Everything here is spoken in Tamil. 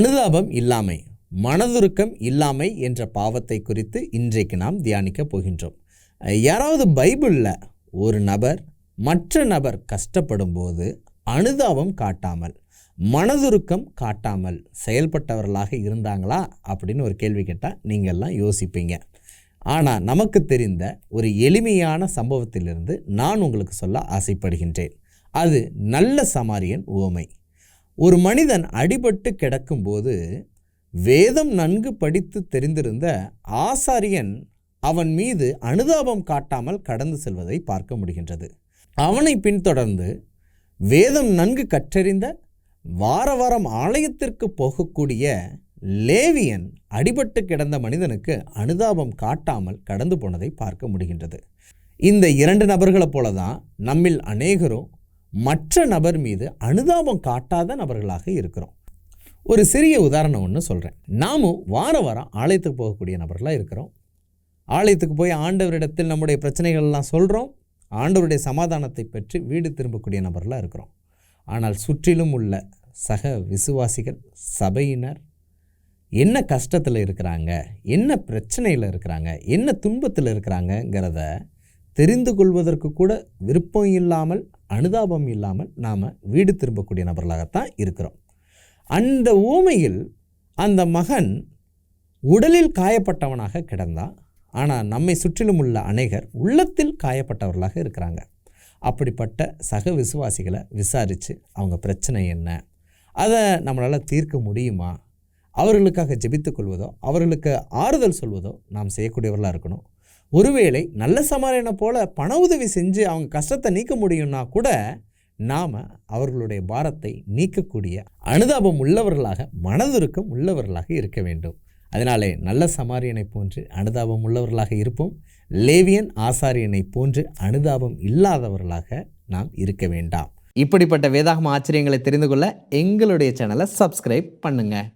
அனுதாபம் இல்லாமை, மனதுருக்கம் இல்லாமை என்ற பாவத்தை குறித்து இன்றைக்கு நாம் தியானிக்கப் போகின்றோம். யாராவது பைபிளில் ஒரு நபர் மற்ற நபர் கஷ்டப்படும் போது அனுதாபம் காட்டாமல், மனதுருக்கம் காட்டாமல் செயல்பட்டவர்களாக இருந்தாங்களா அப்படின்னு ஒரு கேள்வி கேட்டால் நீங்கள்லாம் யோசிப்பீங்க. ஆனால் நமக்கு தெரிந்த ஒரு எளிமையான சம்பவத்திலிருந்து நான் உங்களுக்கு சொல்ல ஆசைப்படுகின்றேன். அது நல்ல சமாரியன் உவமை. ஒரு மனிதன் அடிபட்டு கிடக்கும்போது வேதம் நன்கு படித்து தெரிந்திருந்த ஆசாரியன் அவன் மீது அனுதாபம் காட்டாமல் கடந்து செல்வதை பார்க்க முடிகின்றது. அவனை பின்தொடர்ந்து வேதம் நன்கு கற்றறிந்த வார வாரம் ஆலயத்திற்கு போகக்கூடிய லேவியன் அடிபட்டு கிடந்த மனிதனுக்கு அனுதாபம் காட்டாமல் கடந்து போனதை பார்க்க முடிகின்றது. இந்த இரண்டு நபர்களைப் போல தான் நம்மில் அநேகரும் மற்ற நபர் மீது அனுதாபம் காட்டாத நபர்களாக இருக்கிறோம். ஒரு சிறிய உதாரணம் ஒன்று சொல்கிறேன். நாமும் வார வாரம் ஆலயத்துக்கு போகக்கூடிய நபர்களாக இருக்கிறோம். ஆலயத்துக்கு போய் ஆண்டவரிடத்தில் நம்முடைய பிரச்சனைகள்லாம் சொல்கிறோம். ஆண்டவருடைய சமாதானத்தை பெற்று வீடு திரும்பக்கூடிய நபர்களாக இருக்கிறோம். ஆனால் சுற்றிலும் உள்ள சக விசுவாசிகள், சபையினர் என்ன கஷ்டத்தில் இருக்கிறாங்க, என்ன பிரச்சனையில் இருக்கிறாங்க, என்ன துன்பத்தில் இருக்கிறாங்கங்கிறத தெரிந்து கொள்வதற்கு கூட விருப்பம் இல்லாமல், அனுதாபம் இல்லாமல் நாம் வீடு திரும்பக்கூடிய நபர்களாகத்தான் இருக்கிறோம். அந்த ஊமையில் அந்த மகன் உடலில் காயப்பட்டவனாக கிடந்தான். ஆனால் நம்மை சுற்றிலும் உள்ள அநேகர் உள்ளத்தில் காயப்பட்டவர்களாக இருக்கிறாங்க. அப்படிப்பட்ட சக விசுவாசிகளை விசாரித்து அவங்க பிரச்சனை என்ன, அதை நம்மளால் தீர்க்க முடியுமா, அவர்களுக்காக ஜெபித்து கொள்வதோ அவர்களுக்கு ஆறுதல் சொல்வதோ நாம் செய்யக்கூடியவர்களாக இருக்கணும். ஒருவேளை நல்ல சமாரியனை போல பண உதவி செஞ்சு அவங்க கஷ்டத்தை நீக்க முடியும்னா கூட நாம் அவர்களுடைய பாரத்தை நீக்கக்கூடிய அனுதாபம் உள்ளவர்களாக, மனதுருக்கம் உள்ளவர்களாக இருக்க வேண்டும். அதனாலே நல்ல சமாரியனை போன்று அனுதாபம் உள்ளவர்களாக இருப்போம். லேவியன் ஆசாரியனை போன்று அனுதாபம் இல்லாதவர்களாக நாம் இருக்க வேண்டாம். இப்படிப்பட்ட வேதாகம ஆச்சரியங்களை தெரிந்து கொள்ள எங்களுடைய சேனலை சப்ஸ்கிரைப் பண்ணுங்கள்.